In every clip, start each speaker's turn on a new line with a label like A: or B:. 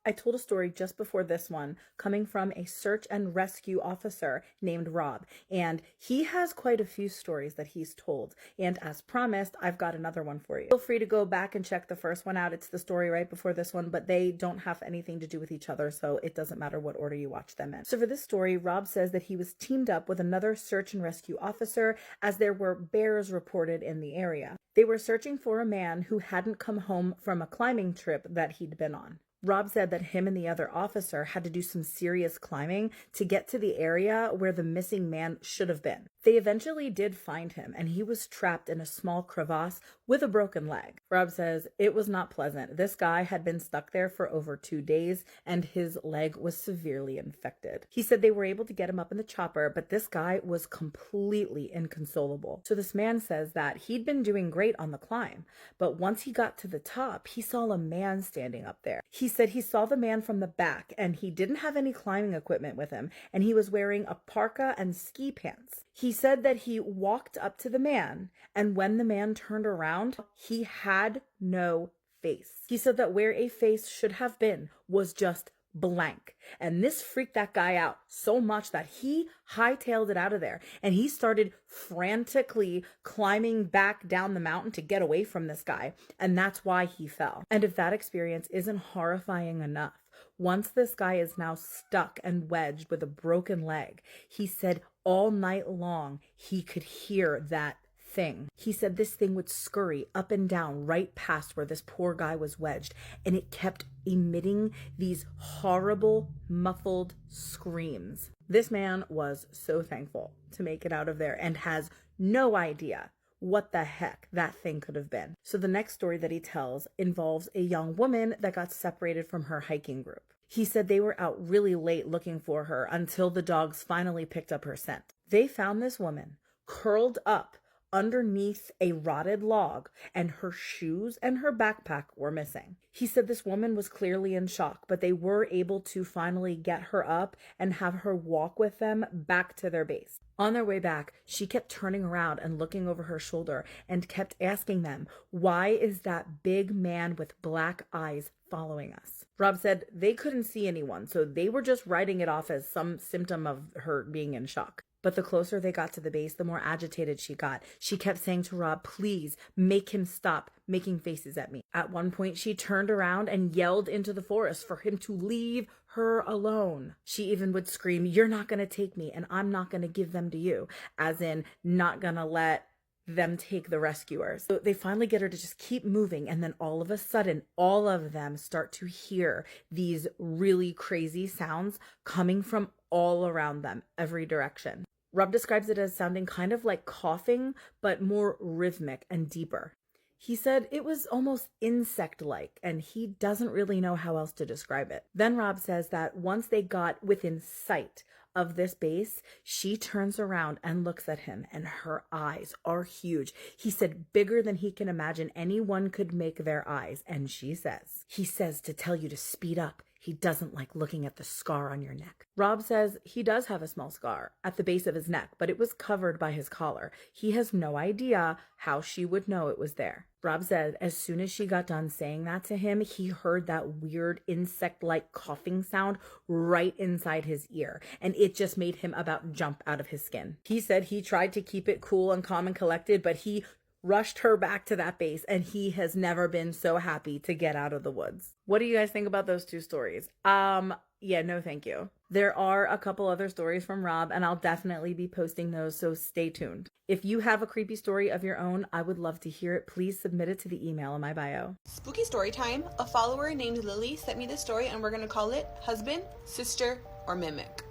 A: I told a story just before this one coming from a search and rescue officer named Rob, and he has quite a few stories that he's told. And as promised, I've got another one for you. Feel free to go back and check the first one out. It's the story right before this one, but they don't have anything to do with each other, so it doesn't matter what order you watch them in. So for this story, Rob says that he was teamed up with another search and rescue officer as there were bears reported in the area. They were searching for a man who hadn't come home from a climbing trip that he'd been on. Rob said that him and the other officer had to do some serious climbing to get to the area where the missing man should have been. They eventually did find him, and he was trapped in a small crevasse with a broken leg. Rob says it was not pleasant. This guy had been stuck there for over 2 days, and his leg was severely infected. He said they were able to get him up in the chopper, but this guy was completely inconsolable. So this man says that he'd been doing great on the climb, but once he got to the top, he saw a man standing up there. He said he saw the man from the back, and he didn't have any climbing equipment with him, and he was wearing a parka and ski pants. He said that he walked up to the man, and when the man turned around, he had no face. He said that where a face should have been was just blank. And this freaked that guy out so much that he hightailed it out of there, and he started frantically climbing back down the mountain to get away from this guy. And that's why he fell. And if that experience isn't horrifying enough, once this guy is now stuck and wedged with a broken leg, he said all night long he could hear that thing. He said this thing would scurry up and down right past where this poor guy was wedged, and it kept emitting these horrible, muffled screams. This man was so thankful to make it out of there and has no idea what the heck that thing could have been. So the next story that he tells involves a young woman that got separated from her hiking group. He said they were out really late looking for her until the dogs finally picked up her scent. They found this woman curled up underneath a rotted log, and her shoes and her backpack were missing. He said this woman was clearly in shock, but they were able to finally get her up and have her walk with them back to their base. On their way back, she kept turning around and looking over her shoulder and kept asking them, "Why is that big man with black eyes following us?" Rob said they couldn't see anyone, so they were just writing it off as some symptom of her being in shock. But the closer they got to the base, the more agitated she got. She kept saying to Rob, "Please make him stop making faces at me." At one point, she turned around and yelled into the forest for him to leave her alone. She even would scream, "You're not going to take me, and I'm not going to give them to you," as in not going to let them take the rescuers. So they finally get her to just keep moving, and then all of a sudden, all of them start to hear these really crazy sounds coming from all around them, every direction. Rob describes it as sounding kind of like coughing, but more rhythmic and deeper. He said it was almost insect-like, and he doesn't really know how else to describe it. Then Rob says that once they got within sight of this base, she turns around and looks at him, and her eyes are huge. He said bigger than he can imagine anyone could make their eyes, and he says to tell you to speed up. He doesn't like looking at the scar on your neck. Rob says he does have a small scar at the base of his neck, but it was covered by his collar. He has no idea how she would know it was there. Rob said as soon as she got done saying that to him, he heard that weird insect-like coughing sound right inside his ear, and it just made him about jump out of his skin. He said he tried to keep it cool and calm and collected, but he rushed her back to that base, and he has never been so happy to get out of the woods. What do you guys think about those two stories? Yeah, no thank you. There are a couple other stories from Rob, and I'll definitely be posting those, so stay tuned. If you have a creepy story of your own, I would love to hear it. Please submit it to the email in my bio.
B: Spooky Storytime. A follower named Lily sent me this story, and we're going to call it Husband, Sister, or Mimic.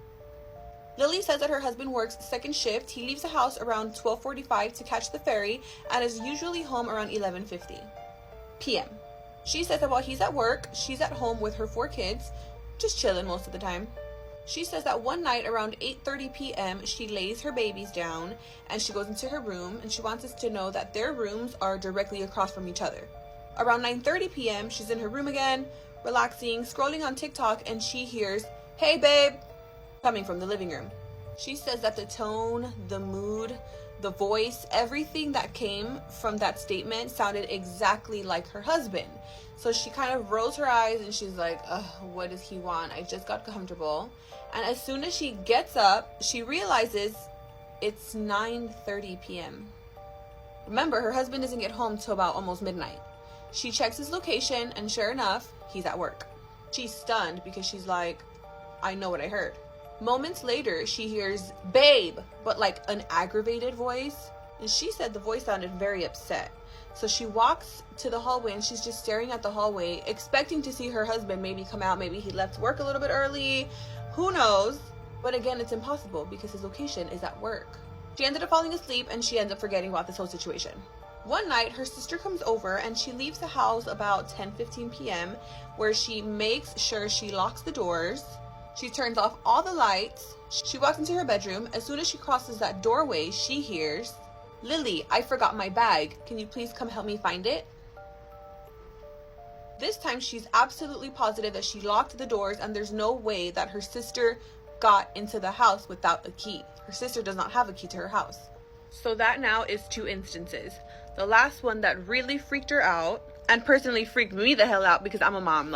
B: Lily says that her husband works second shift. He leaves the house around 12:45 to catch the ferry and is usually home around 11:50 p.m. She says that while he's at work, she's at home with her 4 kids, just chilling most of the time. She says that one night around 8:30 p.m. she lays her babies down and she goes into her room, and she wants us to know that their rooms are directly across from each other. Around 9:30 p.m. she's in her room again, relaxing, scrolling on TikTok, and she hears, "Hey babe," coming from the living room. She says that the tone, the mood, the voice, everything that came from that statement sounded exactly like her husband. So she kind of rolls her eyes and she's like, ugh, what does he want? I just got comfortable. And as soon as she gets up, she realizes it's 9:30 p.m. Remember, her husband doesn't get home till about almost midnight. She checks his location and sure enough, he's at work. She's stunned because she's like, I know what I heard. Moments later, she hears, babe, but like an aggravated voice. And she said the voice sounded very upset. So she walks to the hallway and she's just staring at the hallway, expecting to see her husband maybe come out. Maybe he left work a little bit early. Who knows? But again, it's impossible because his location is at work. She ended up falling asleep and she ends up forgetting about this whole situation. One night, her sister comes over and she leaves the house about 10:15 p.m. where she makes sure she locks the doors. She turns off all the lights. She walks into her bedroom. As soon as she crosses that doorway, she hears, Lily, I forgot my bag. Can you please come help me find it? This time, she's absolutely positive that she locked the doors and there's no way that her sister got into the house without a key. Her sister does not have a key to her house. So that now is 2 instances. The last one that really freaked her out, and personally freaked me the hell out because I'm a mom,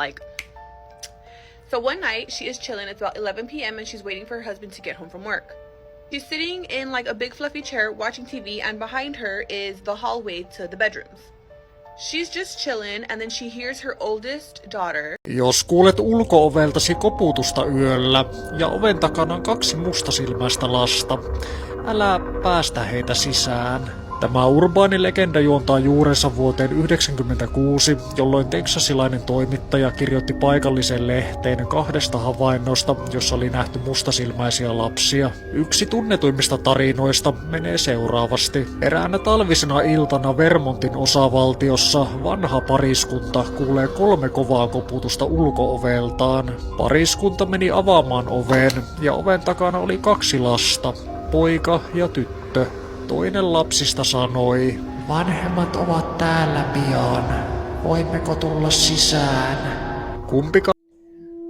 B: So one night, she is chilling. It's about 11 p.m. and she's waiting for her husband to get home from work. She's sitting in a big fluffy chair watching TV, and behind her is the hallway to the bedrooms. She's just chilling and then she hears her oldest daughter.
C: Jos kuulet ulko-oveltasi koputusta yöllä ja oven takana on 2 mustasilmäistä lasta, älä päästä heitä sisään. Tämä urbaani legenda juontaa juurensa vuoteen 1996, jolloin teksasilainen toimittaja kirjoitti paikalliseen lehteen 2 havainnosta, jossa oli nähty mustasilmäisiä lapsia. Yksi tunnetuimmista tarinoista menee seuraavasti. Eräänä talvisena iltana Vermontin osavaltiossa vanha pariskunta kuulee 3 kovaa koputusta ulko-oveltaan. Pariskunta meni avaamaan oven ja oven takana oli 2 lasta, poika ja tyttö. Toinen lapsista sanoi, vanhemmat ovat täällä pian. Voimmeko tulla sisään?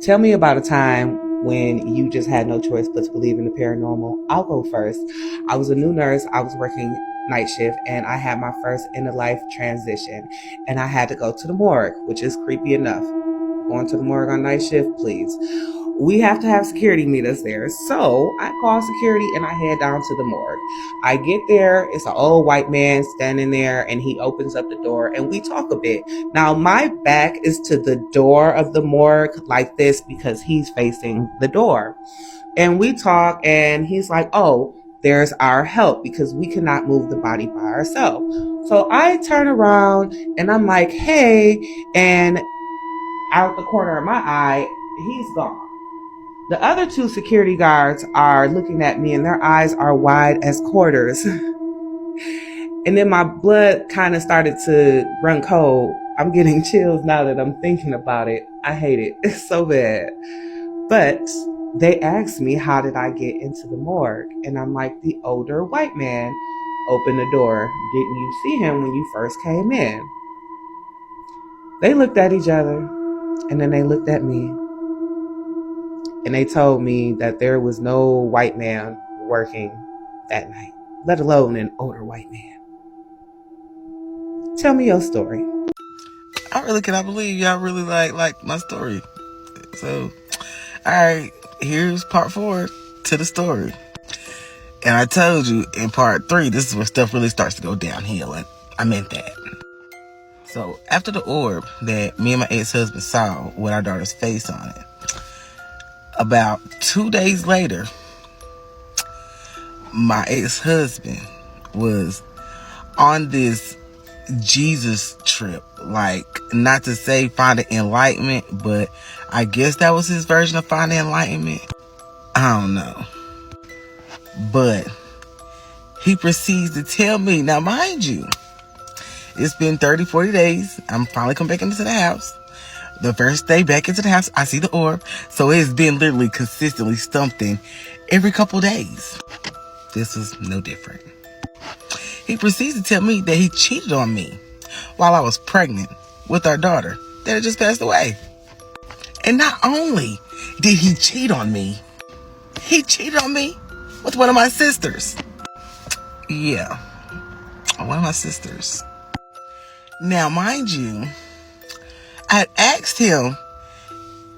D: Tell me about a time when you just had no choice but to believe in the paranormal. I'll go first. I was a new nurse. I was working night shift and I had my first end-of-life transition and I had to go to the morgue, which is creepy enough. Going to the morgue on night shift, please. We have to have security meet us there. So I call security and I head down to the morgue. I get there. It's an old white man standing there and he opens up the door and we talk a bit. Now my back is to the door of the morgue like this because he's facing the door. And we talk and he's like, oh, there's our help because we cannot move the body by ourselves. So I turn around and I'm like, hey, and out the corner of my eye, he's gone. The other 2 security guards are looking at me and their eyes are wide as quarters. And then my blood kind of started to run cold. I'm getting chills now that I'm thinking about it. I hate it. It's so bad. But they asked me, how did I get into the morgue? And I'm like, the older white man opened the door. Didn't you see him when you first came in? They looked at each other and then they looked at me. And they told me that there was no white man working that night, let alone an older white man. Tell me your story.
E: I really cannot believe y'all really like my story. So, alright, here's part 4 to the story. And I told you in part 3, this is where stuff really starts to go downhill, and I meant that. So, after the orb that me and my ex-husband saw with our daughter's face on it, about 2 days later, my ex-husband was on this Jesus trip. Not to say finding enlightenment, but I guess that was his version of finding enlightenment. I don't know. But he proceeds to tell me, now mind you, it's been 30, 40 days. I'm finally come back into the house. The first day back into the house, I see the orb. So it's been literally consistently something every couple days. This was no different. He proceeds to tell me that he cheated on me while I was pregnant with our daughter that had just passed away. And not only did he cheat on me, he cheated on me with one of my sisters. Yeah, one of my sisters. Now, mind you, I had asked him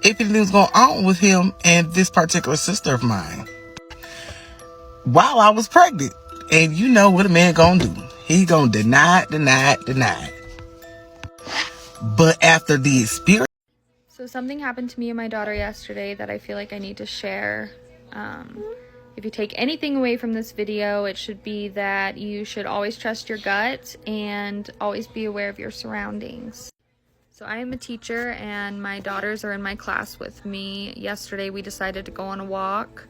E: if anything was going on with him and this particular sister of mine while I was pregnant. And you know what a man gonna do. He gonna deny. But after the experience...
F: So something happened to me and my daughter yesterday that I feel like I need to share. If you take anything away from this video, it should be that you should always trust your gut and always be aware of your surroundings. So I am a teacher and my daughters are in my class with me. Yesterday we decided to go on a walk.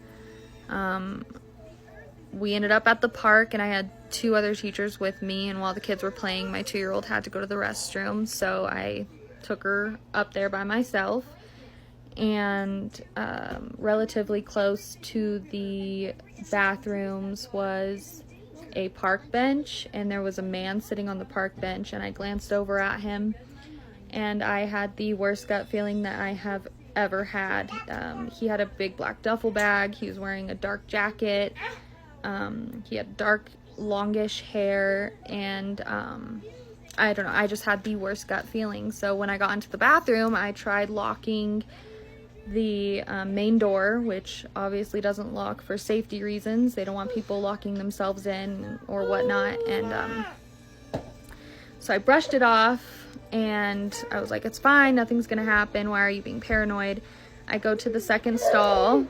F: We ended up at the park and I had 2 other teachers with me, and while the kids were playing, my 2-year-old had to go to the restroom, so I took her up there by myself. And relatively close to the bathrooms was a park bench, and there was a man sitting on the park bench, and I glanced over at him and I had the worst gut feeling that I have ever had. He had a big black duffel bag, he was wearing a dark jacket, he had dark longish hair, and I don't know, I just had the worst gut feeling. So when I got into the bathroom, I tried locking the main door, which obviously doesn't lock for safety reasons. They don't want people locking themselves in or whatnot. And so I brushed it off and I was like, it's fine, nothing's gonna happen, why are you being paranoid? I go to the second stall.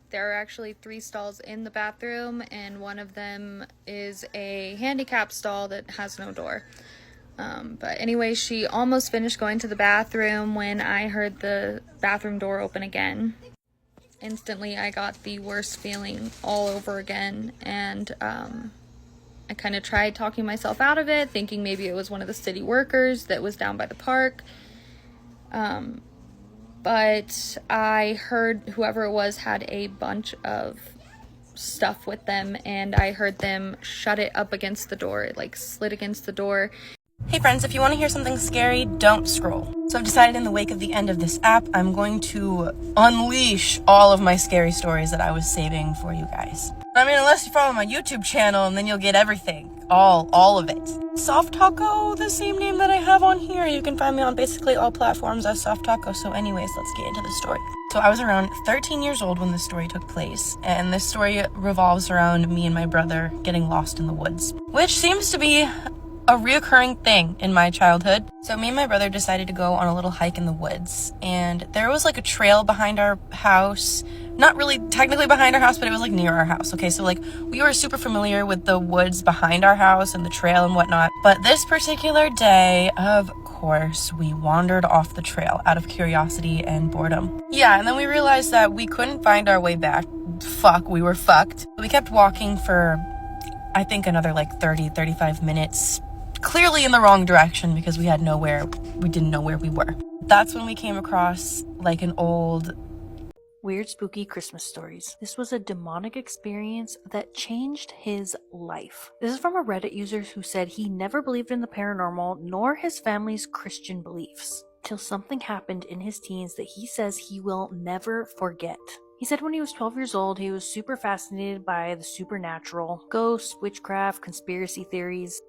F: There are actually 3 stalls in the bathroom, and one of them is a handicap stall that has no door. But anyway, she almost finished going to the bathroom when I heard the bathroom door open again. Instantly, I got the worst feeling all over again, and I kind of tried talking myself out of it, thinking maybe it was one of the city workers that was down by the park. But I heard whoever it was had a bunch of stuff with them, and I heard them shut it up against the door. It like slid against the door.
G: Hey friends, if you want to hear something scary, don't scroll. So I've decided in the wake of the end of this app, I'm going to unleash all of my scary stories that I was saving for you guys. I mean, unless you follow my YouTube channel, and then you'll get everything. All of it. Soft Taco, the same name that I have on here. You can find me on basically all platforms as Soft Taco. So anyways, let's get into the story. So I was around 13 years old when this story took place, and this story revolves around me and my brother getting lost in the woods, which seems to be a reoccurring thing in my childhood. So me and my brother decided to go on a little hike in the woods, and there was like a trail behind our house. Not really technically behind our house, but it was like near our house. Okay, so like we were super familiar with the woods behind our house and the trail and whatnot. But this particular day, of course, we wandered off the trail out of curiosity and boredom. Yeah, and then we realized that we couldn't find our way back. We were fucked. We kept walking for, I think, another like 35 minutes. Clearly in the wrong direction because we didn't know where we were. That's when we came across like an old
H: Weird Spooky Christmas Stories. This was a demonic experience that changed his life. This is from a Reddit user who said he never believed in the paranormal nor his family's Christian beliefs till something happened in his teens that he says he will never forget. He said when he was 12 years old, he was super fascinated by the supernatural, ghosts, witchcraft, conspiracy theories,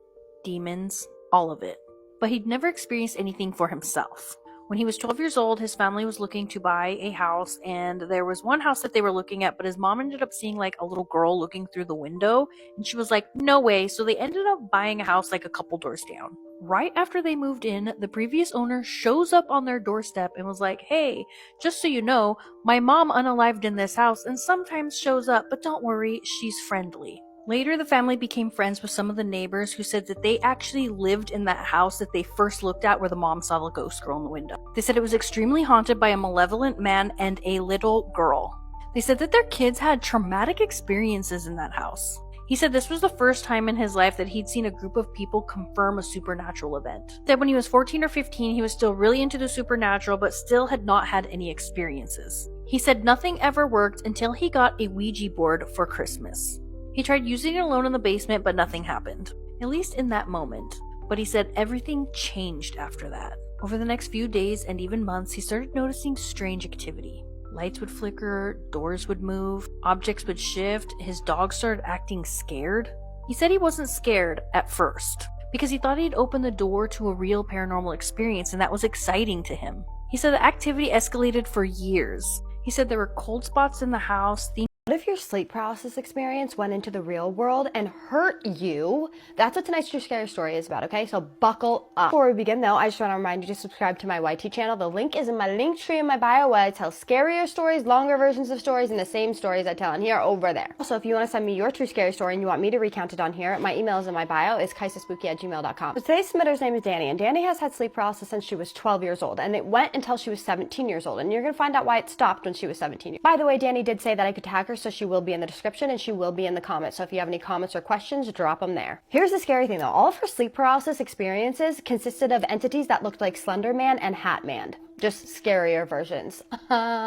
H: demons, all of it. But he'd never experienced anything for himself. When he was 12 years old, his family was looking to buy a house, and there was one house that they were looking at, but his mom ended up seeing like a little girl looking through the window, and she was like, no way. So they ended up buying a house like a couple doors down. Right after they moved in, the previous owner shows up on their doorstep and was like, hey, just so you know, my mom unalived in this house and sometimes shows up, but don't worry, she's friendly. Later, the family became friends with some of the neighbors who said that they actually lived in that house that they first looked at where the mom saw the ghost girl in the window. They said it was extremely haunted by a malevolent man and a little girl. They said that their kids had traumatic experiences in that house. He said this was the first time in his life that he'd seen a group of people confirm a supernatural event. That when he was 14 or 15, he was still really into the supernatural, but still had not had any experiences. He said nothing ever worked until he got a Ouija board for Christmas. He tried using it alone in the basement, but nothing happened. At least in that moment. But he said everything changed after that. Over the next few days and even months, he started noticing strange activity. Lights would flicker, doors would move, objects would shift, his dog started acting scared. He said he wasn't scared at first because he thought he'd opened the door to a real paranormal experience and that was exciting to him. He said the activity escalated for years. He said there were cold spots in the house.
I: What if your sleep paralysis experience went into the real world and hurt you? That's what tonight's True Scary Story is about, okay? So buckle up. Before we begin though, I just want to remind you to subscribe to my YT channel. The link is in my link tree in my bio where I tell scarier stories, longer versions of stories, and the same stories I tell on here over there. Also, if you want to send me your true scary story and you want me to recount it on here, my email is in my bio. It's kaisaspooky@gmail.com. So today's submitter's name is Danny, and Danny has had sleep paralysis since she was 12 years old, and it went until she was 17 years old, and you're going to find out why it stopped when she was 17. By the way, Danny did say that I could tag her, so she will be in the description and she will be in the comments. So if you have any comments or questions, drop them there. Here's the scary thing though. All of her sleep paralysis experiences consisted of entities that looked like Slender Man and Hat Man. Just scarier versions.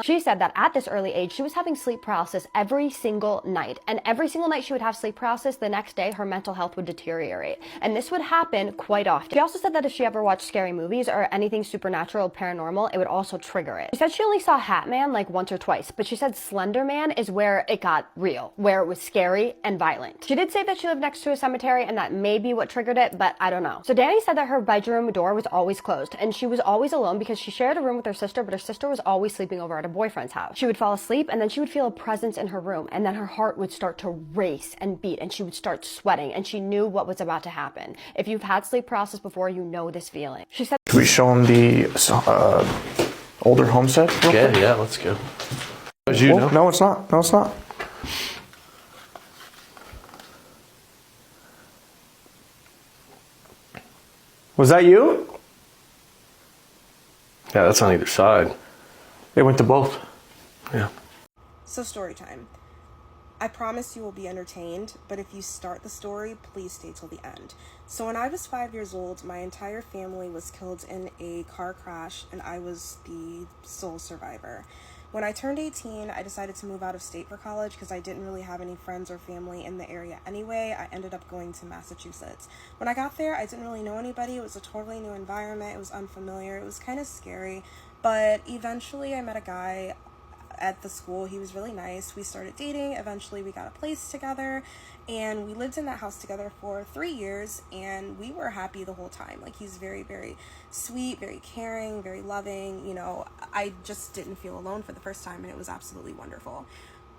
I: She said that at this early age, she was having sleep paralysis every single night. And every single night she would have sleep paralysis, the next day her mental health would deteriorate. And this would happen quite often. She also said that if she ever watched scary movies or anything supernatural or paranormal, it would also trigger it. She said she only saw Hat Man like once or twice, but she said Slender Man is where it got real, where it was scary and violent. She did say that she lived next to a cemetery and that may be what triggered it, but I don't know. So Danny said that her bedroom door was always closed and she was always alone because she shared a room with her sister, but her sister was always sleeping over at her boyfriend's house. She would fall asleep and then she would feel a presence in her room and then her heart would start to race and beat and she would start sweating and she knew what was about to happen. If you've had sleep paralysis before, you know this feeling. She said,
J: Can we show them the older homestead?
K: Yeah, let's go. As you know.
J: No, it's not. No, it's not. Was that you?
K: Yeah, that's on either side.
J: It went to both.
K: Yeah.
L: So story time. I promise you will be entertained, but if you start the story, please stay till the end. So when I was 5 years old, my entire family was killed in a car crash, and I was the sole survivor. When I turned 18, I decided to move out of state for college because I didn't really have any friends or family in the area anyway. I ended up going to Massachusetts. When I got there, I didn't really know anybody. It was a totally new environment. It was unfamiliar. It was kind of scary, but eventually I met a guy at the school. He was really nice. We started dating. Eventually we got a place together and we lived in that house together for 3 years and we were happy the whole time. Like, he's very, very sweet, very caring, very loving. You know, I just didn't feel alone for the first time and it was absolutely wonderful.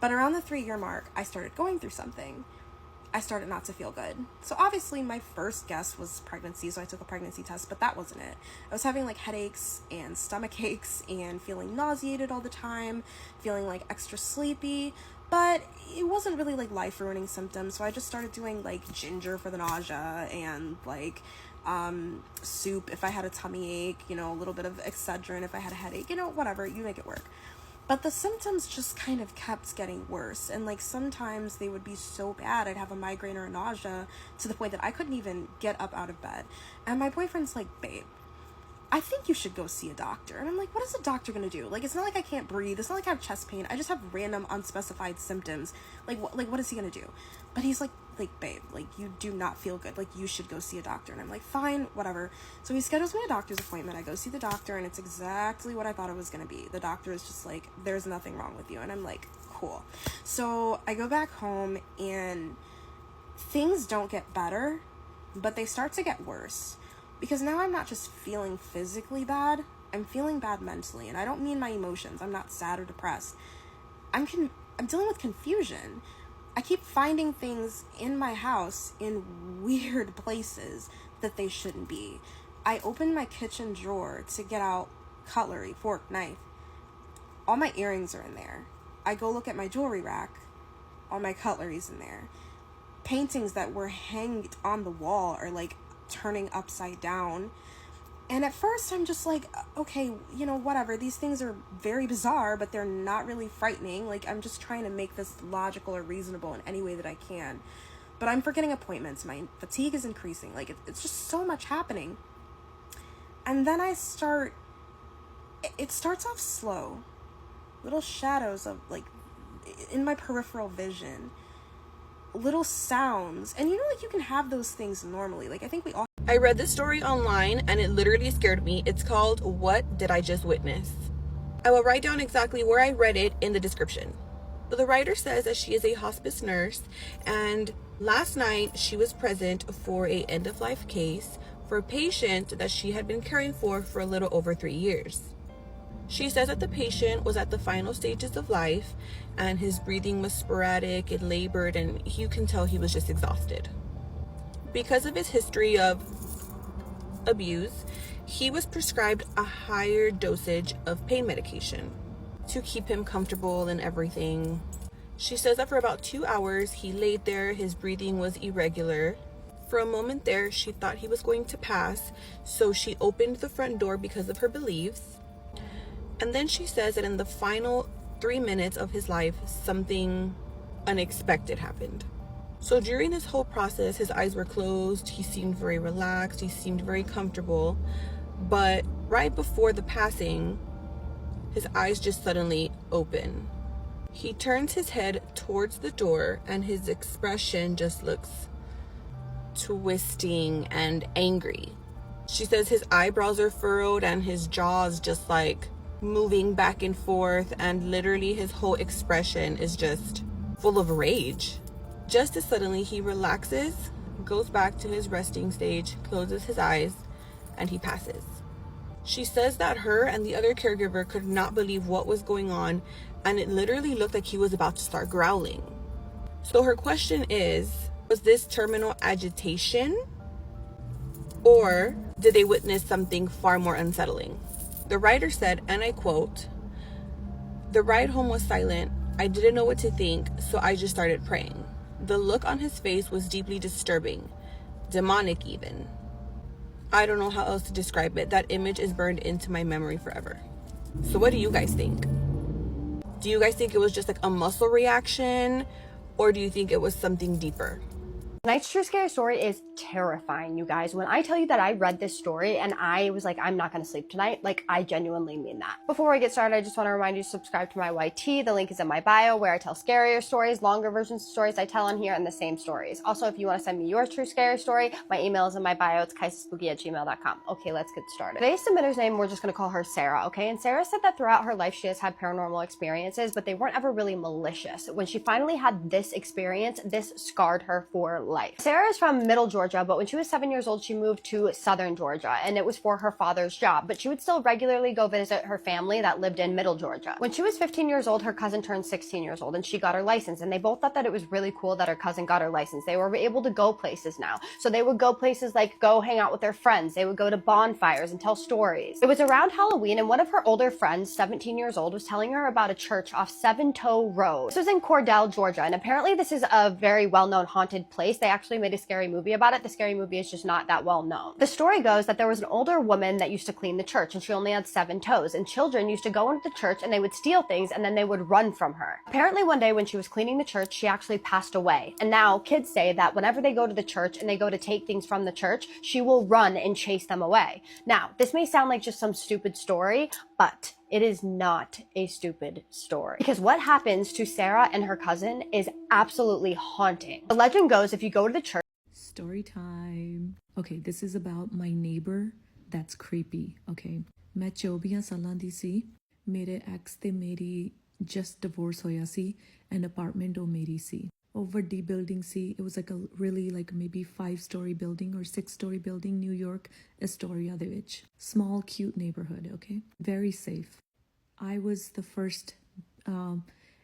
L: But around the 3-year mark, I started going through something. I started not to feel good. So obviously my first guess was pregnancy, so I took a pregnancy test, but that wasn't it. I was having like headaches and stomach aches and feeling nauseated all the time, feeling like extra sleepy, but it wasn't really like life-ruining symptoms. So I just started doing like ginger for the nausea and like soup if I had a tummy ache, you know, a little bit of Excedrin if I had a headache, you know, whatever, you make it work. But the symptoms just kind of kept getting worse. And like sometimes they would be so bad, I'd have a migraine or a nausea to the point that I couldn't even get up out of bed. And my boyfriend's like, babe, I think you should go see a doctor. And I'm like, what is a doctor gonna do? Like, it's not like I can't breathe. It's not like I have chest pain. I just have random unspecified symptoms. Like, what is he gonna do? But he's like, babe, like, you do not feel good. Like, you should go see a doctor. And I'm like, fine, whatever. So he schedules me a doctor's appointment. I go see the doctor, and it's exactly what I thought it was gonna be. The doctor is just like, there's nothing wrong with you. And I'm like, cool. So I go back home, and things don't get better, but they start to get worse. Because now I'm not just feeling physically bad, I'm feeling bad mentally. And I don't mean my emotions. I'm not sad or depressed. I'm dealing with confusion. I keep finding things in my house in weird places that they shouldn't be. I open my kitchen drawer to get out cutlery, fork, knife. All my earrings are in there. I go look at my jewelry rack. All my cutlery's in there. Paintings that were hanged on the wall are like turning upside down. And at first I'm just like, okay, you know, whatever, these things are very bizarre, but they're not really frightening. Like, I'm just trying to make this logical or reasonable in any way that I can. But I'm forgetting appointments. My fatigue is increasing. Like, it's just so much happening. And then it starts off slow. Little shadows of, like, in my peripheral vision. Little sounds. And you know, like, you can have those things normally. Like, I think we all...
B: I read this story online and it literally scared me. It's called What Did I Just Witness? I will write down exactly where I read it in the description. But the writer says that she is a hospice nurse and Last night, she was present for a end-of-life case for a patient that she had been caring for a little over 3 years. She says that the patient was at the final stages of life and his breathing was sporadic, it labored, and you can tell he was just exhausted. Because of his history of abuse, he was prescribed a higher dosage of pain medication to keep him comfortable and everything. She says that for about 2 hours, he laid there, his breathing was irregular. For a moment there, she thought he was going to pass, so she opened the front door because of her beliefs. And then she says that in the final 3 minutes of his life, something unexpected happened. So during this whole process, his eyes were closed, he seemed very relaxed, he seemed very comfortable. But right before the passing, his eyes just suddenly open. He turns his head towards the door and his expression just looks twisting and angry. She says his eyebrows are furrowed and his jaws just like moving back and forth, and literally his whole expression is just full of rage. Just as suddenly he relaxes, goes back to his resting stage, closes his eyes, and he passes. She says that her and the other caregiver could not believe what was going on, and it literally looked like he was about to start growling. So her question is, was this terminal agitation, or did they witness something far more unsettling? The writer said, and I quote, "The ride home was silent. I didn't know what to think, so I just started praying. The look on his face was deeply disturbing, demonic even. I don't know how else to describe it. That image is burned into my memory forever." So what do you guys think? Do you guys think it was just like a muscle reaction, or do you think it was something deeper?
I: Tonight's true scary story is terrifying, you guys. When I tell you that I read this story and I was like, I'm not gonna sleep tonight, like I genuinely mean that. Before we get started, I just want to remind you to subscribe to my YT. The link is in my bio, where I tell scarier stories, longer versions of stories I tell on here, and the same stories. Also, if you want to send me your true scary story, my email is in my bio. It's kaisispooky@gmail.com. Okay, let's get started. Today's submitter's name, we're just gonna call her Sarah, okay? And Sarah said that throughout her life she has had paranormal experiences, but they weren't ever really malicious. When she finally had this experience, this scarred her for life. Sarah is from Middle Georgia, but when she was 7 years old, she moved to Southern Georgia, and it was for her father's job, but she would still regularly go visit her family that lived in Middle Georgia. When she was 15 years old, her cousin turned 16 years old, and she got her license, and they both thought that it was really cool that her cousin got her license. They were able to go places now. So they would go places like go hang out with their friends. They would go to bonfires and tell stories. It was around Halloween, and one of her older friends, 17 years old, was telling her about a church off Seven Toe Road. This was in Cordell, Georgia, and apparently this is a very well-known haunted place. They actually made a scary movie about it. The scary movie is just not that well known. The story goes that there was an older woman that used to clean the church, and she only had 7 toes, and children used to go into the church and they would steal things and then they would run from her. Apparently one day when she was cleaning the church, she actually passed away. And now kids say that whenever they go to the church and they go to take things from the church, she will run and chase them away. Now, this may sound like just some stupid story, but it is not a stupid story. Because what happens to Sarah and her cousin is absolutely haunting. The legend goes, if you go to the church,
M: Story time. Okay, this is about my neighbor that's creepy, okay? मैं 24 ਸਾਲਾਂ ਦੀ ਸੀ ਮੇਰੇ X ਤੇ ਮੇਰੀ just divorce ਹੋਇਆ ਸੀ and apartment ਉਹ ਮੇਰੀ ਸੀ ਉਹ ਵੱਡੀ building C. It was like a really like maybe 5-story building or 6-story building, New York, Astoria ਦੇ ਵਿੱਚ. Small cute neighborhood, okay? Very safe. I was the first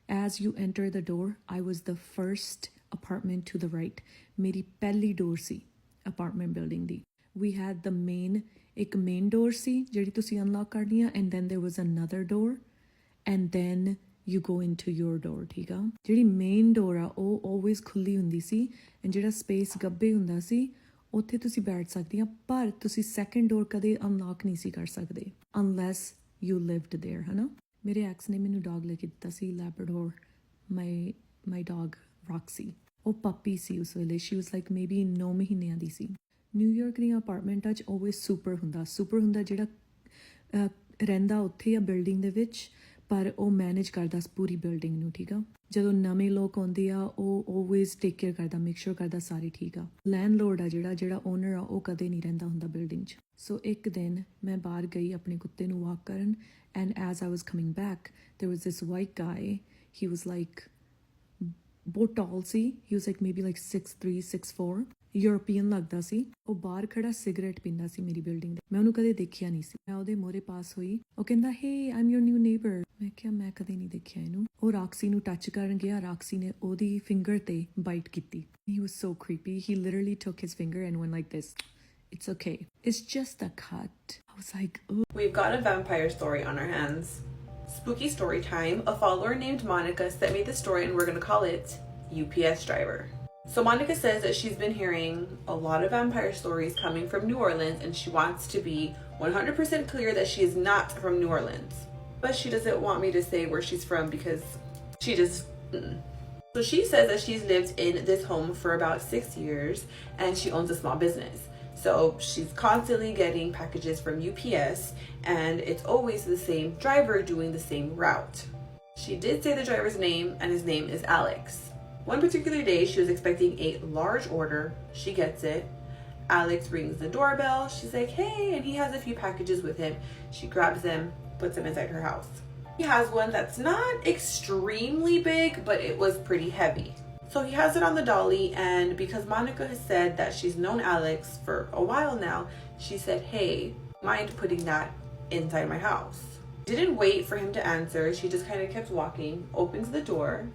M: as you enter the door, I was the first apartment to the right. ਮੇਰੀ ਪਹਿਲੀ ਡੋਰ ਸੀ apartment building the. We had the ਇੱਕ main door ਸੀ ਜਿਹੜੀ ਤੁਸੀਂ unlock ਕਰਨੀ ਆ, and then there was another door and then you go into your door, ਠੀਕ ਆ? ਜਿਹੜੀ ਮੇਨ ਡੋਰ ਆ ਉਹ always ਖੁੱਲੀ ਹੁੰਦੀ ਸੀ, and ਜਿਹੜਾ ਸਪੇਸ ਗੱਬੇ ਹੁੰਦਾ ਸੀ ਉੱਥੇ ਤੁਸੀਂ ਬੈਠ ਸਕਦੇ ਆ, ਪਰ ਤੁਸੀਂ ਸੈਕੰਡ ਡੋਰ ਕਦੇ ਅਨਲੌਕ ਨਹੀਂ ਸੀ ਕਰ ਸਕਦੇ unless you lived there, ਹਨਾ? ਮੇਰੇ ਐਕਸ ਨੇ ਮੈਨੂੰ ਡੌਗ ਲੈ ਕੇ ਦਿੱਤਾ ਸੀ, ਲੈਬਰਾਡੋਰ, my dog Roxy. ਉਹ ਪੱਪੀ ਸੀ ਉਸ ਵੇਲੇ. ਸ਼ੀ ਵਾਸ ਲਾਈਕ ਮੇਬੀ 9 ਮਹੀਨਿਆਂ ਦੀ ਸੀ. ਨਿਊਯਾਰਕ ਦੀਆਂ ਅਪਾਰਟਮੈਂਟਾਂ 'ਚ ਆਲਵੇਜ਼ ਸੁਪਰ ਹੁੰਦਾ ਜਿਹੜਾ ਰਹਿੰਦਾ ਉੱਥੇ ਆ ਬਿਲਡਿੰਗ ਦੇ ਵਿੱਚ, ਪਰ ਉਹ ਮੈਨੇਜ ਕਰਦਾ ਪੂਰੀ ਬਿਲਡਿੰਗ ਨੂੰ, ਠੀਕ ਆ? ਜਦੋਂ ਨਵੇਂ ਲੋਕ ਆਉਂਦੇ ਆ ਉਹ ਆਲਵੇਜ਼ ਟੇਕ ਕੇਅਰ ਕਰਦਾ, ਮੇਕ ਸ਼ੋਰ ਕਰਦਾ ਸਾਰੇ ਠੀਕ ਆ. ਲੈਂਡਲੋਰਡ ਆ ਜਿਹੜਾ ਓਨਰ ਆ ਉਹ ਕਦੇ ਨਹੀਂ ਰਹਿੰਦਾ ਹੁੰਦਾ ਬਿਲਡਿੰਗ 'ਚ. ਸੋ ਇੱਕ ਦਿਨ ਮੈਂ ਬਾਹਰ ਗਈ ਆਪਣੇ ਕੁੱਤੇ ਨੂੰ ਵਾਕ ਕਰਨ, and as I was coming back there was this white guy. He was like ਬਹੁਤ tall C, he was like maybe like 6'3", 6'4", European ਲੱਗਦਾ ਸੀ। ਉਹ ਬਾਹਰ ਖੜਾ ਸਿਗਰਟ ਪੀਂਦਾ ਸੀ ਮੇਰੀ ਬਿਲਡਿੰਗ ਦੇ। ਮੈਂ ਉਹਨੂੰ ਕਦੇ ਦੇਖਿਆ ਨਹੀਂ ਸੀ। ਮੈਂ ਉਹਦੇ ਮੋਹਰੇ ਪਾਸ ਹੋਈ, ਉਹ ਕਹਿੰਦਾ hey I'm your new neighbor। ਮੈਂ ਕਿਹਾ ਮੈਂ ਕਦੇ ਨਹੀਂ ਦੇਖਿਆ ਇਹਨੂੰ। ਉਹ ਰਾਕਸੀ ਨੂੰ ਟੱਚ ਕਰਨ ਗਿਆ, ਰਾਕਸੀ ਨੇ ਉਹਦੀ ਫਿੰਗਰ ਤੇ ਬਾਈਟ ਕੀਤੀ। He was so creepy. He literally took his finger and went like this. It's okay. It's just a cut. I was like, ugh.
B: We've got a vampire story on our hands. Spooky story time. A follower named Monica sent me the story and we're going to call it UPS Driver. So Monica says that she's been hearing a lot of vampire stories coming from New Orleans and she wants to be 100% clear that she is not from New Orleans. But she doesn't want me to say where she's from because she just... So she says that she's lived in this home for about 6 years and she owns a small business. So she's constantly getting packages from UPS and it's always the same driver doing the same route. She did say the driver's name and his name is Alex. One particular day she was expecting a large order. She gets it. Alex rings the doorbell. She's like, hey, and he has a few packages with him. She grabs them, puts them inside her house. He has one that's not extremely big, but it was pretty heavy. So he has it on the dolly, and because Monica has said that she's known Alex for a while now, she said, hey, mind putting that inside my house? Didn't wait for him to answer. She just kind of kept walking, opens the door.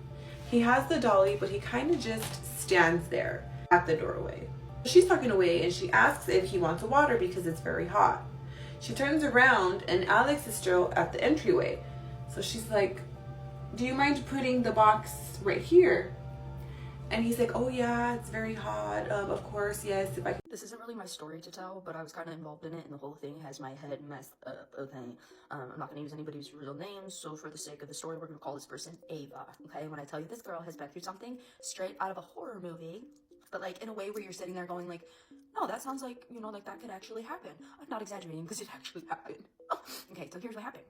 B: He has the dolly, but he kind of just stands there at the doorway. She's talking away and she asks if he wants a water because it's very hot. She turns around and Alex is still at the entryway. So she's like, do you mind putting the box right here? And he's like, oh yeah, it's very hot. Of course, yes, if I can.
N: This isn't really my story to tell, but I was kind of involved in it, and the whole thing has my head messed up, okay? I'm not gonna use anybody's real names, so for the sake of the story, we're gonna call this person Ava, okay? When I tell you this girl has been through something straight out of a horror movie, but like in a way where you're sitting there going like, no, that sounds like, you know, like that could actually happen. I'm not exaggerating because it actually happened. Okay, so here's what happened.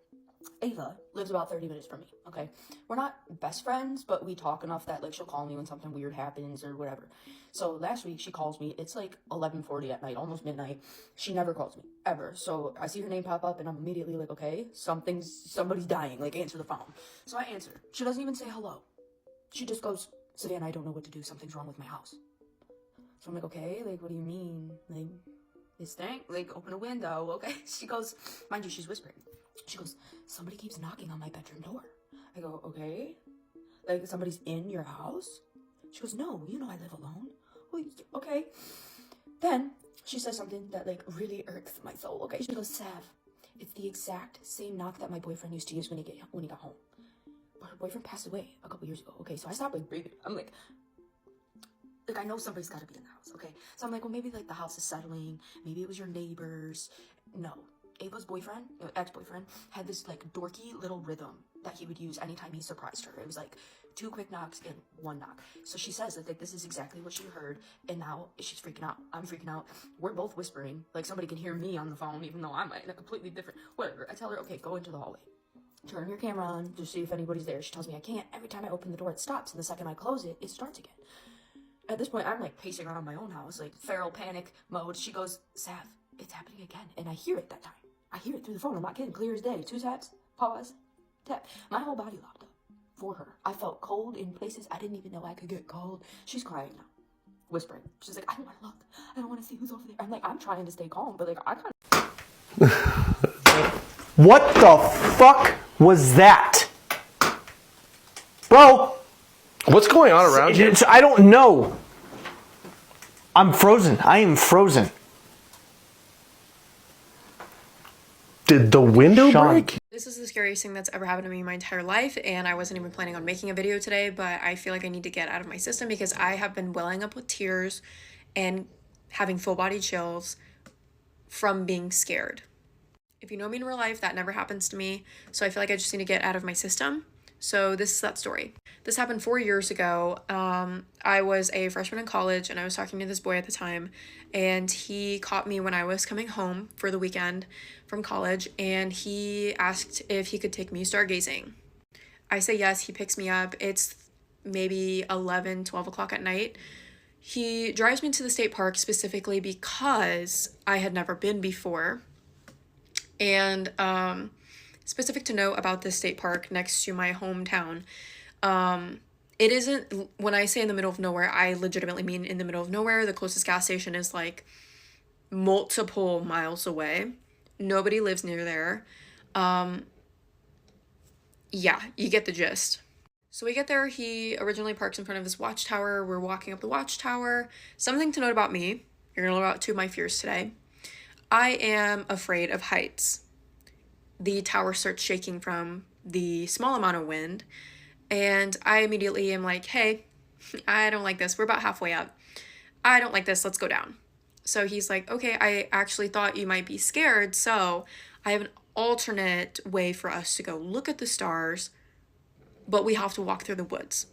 N: Ava lives about 30 minutes from me, okay? We're not best friends, but we talk enough that, like, she'll call me when something weird happens or whatever. So last week, she calls me. It's, like, 11:40 at night, almost midnight. She never calls me, ever. So I see her name pop up, and I'm immediately like, okay, somebody's dying. Like, answer the phone. So I answer. She doesn't even say hello. She just goes, Savannah, I don't know what to do. Something's wrong with my house. So I'm like, okay, like, what do you mean? Like, this thing? Like, open a window, okay? She goes, mind you, she's whispering. She goes, somebody keeps knocking on my bedroom door. I go, okay. Like, somebody's in your house? She goes, no, you know I live alone. Well, okay. Then she says something that, like, really irks my soul, okay? She goes, Sav, it's the exact same knock that my boyfriend used to use when he got home. But her boyfriend passed away a couple years ago, okay? So I stopped, like, breathing. I'm like, I know somebody's got to be in the house, okay? So I'm like, well, maybe, like, the house is settling. Maybe it was your neighbors. No. Ava's boyfriend, ex-boyfriend, had this, like, dorky little rhythm that he would use anytime he surprised her. It was, like, 2 quick knocks and 1 knock. So she says that, like, this is exactly what she heard, and now she's freaking out. I'm freaking out. We're both whispering. Like, somebody can hear me on the phone, even though I'm in a completely different... Whatever. I tell her, okay, go into the hallway. Turn your camera on to see if anybody's there. She tells me I can't. Every time I open the door, it stops, and the second I close it, it starts again. At this point, I'm, like, pacing around my own house, like, feral panic mode. She goes, Sav, it's happening again, and I hear it that time. I hear it through the phone. I'm not kidding. Clear as day. 2 taps. Pause. Tap. My whole body locked up for her. I felt cold in places I didn't even know I could get cold. She's crying now. Whispering. She's like, I don't want to look. I don't want to see who's over there. I'm like, I'm trying to stay calm, but like, I kind of...
O: What the fuck was that? Bro!
K: What's going on around you?
O: I don't know. I'm frozen. I am frozen.
K: Did the window break?
P: This is the scariest thing that's ever happened to me in my entire life, and I wasn't even planning on making a video today, but I feel like I need to get out of my system because I have been welling up with tears and having full body chills from being scared. If you know me in real life, that never happens to me, so I feel like I just need to get out of my system. So this is that story. This happened 4 years ago. I was a freshman in college and I was talking to this boy at the time, and he caught me when I was coming home for the weekend from college, and he asked if he could take me stargazing. I say yes. He picks me up. It's maybe 11, 12 o'clock at night. He drives me to the state park specifically because I had never been before. And specific to note about this state park next to my hometown, It isn't, when I say in the middle of nowhere, I legitimately mean in the middle of nowhere. The closest gas station is like multiple miles away. Nobody lives near there. Yeah, you get the gist. So we get there, he originally parks in front of this watchtower. We're walking up the watchtower. Something to note about me, you're gonna learn about 2 of my fears today. I am afraid of heights. The tower starts shaking from the small amount of wind, and I immediately am like, hey, I don't like this. We're about halfway up. I don't like this. Let's go down. So he's like, okay, I actually thought you might be scared, so I have an alternate way for us to go look at the stars, but we have to walk through the woods.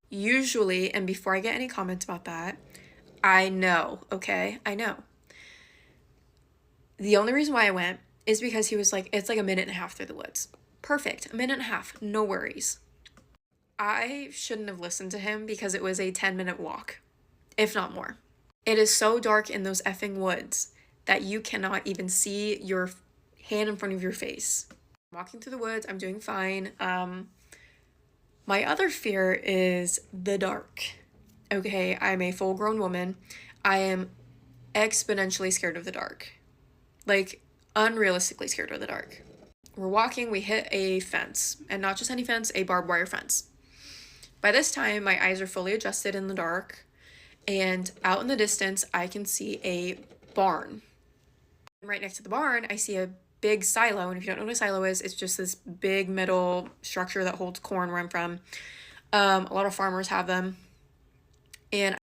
P: Usually, and before I get any comments about that, I know, okay? I know. The only reason why I went is because he was like, it's like a minute and a half through the woods. Perfect, a minute and a half, no worries. I shouldn't have listened to him because it was a 10-minute walk, if not more. It is so dark in those effing woods that you cannot even see your hand in front of your face. I'm walking through the woods, I'm doing fine. My other fear is the dark. Okay, I'm a full-grown woman. I am exponentially scared of the dark. Like, unrealistically scared of the dark. We're walking, we hit a fence, and not just any fence, a barbed wire fence. By this time, my eyes are fully adjusted in the dark, and out in the distance, I can see a barn. Right next to the barn, I see a big silo, and if you don't know what a silo is, it's just this big metal structure that holds corn where I'm from. A lot of farmers have them, and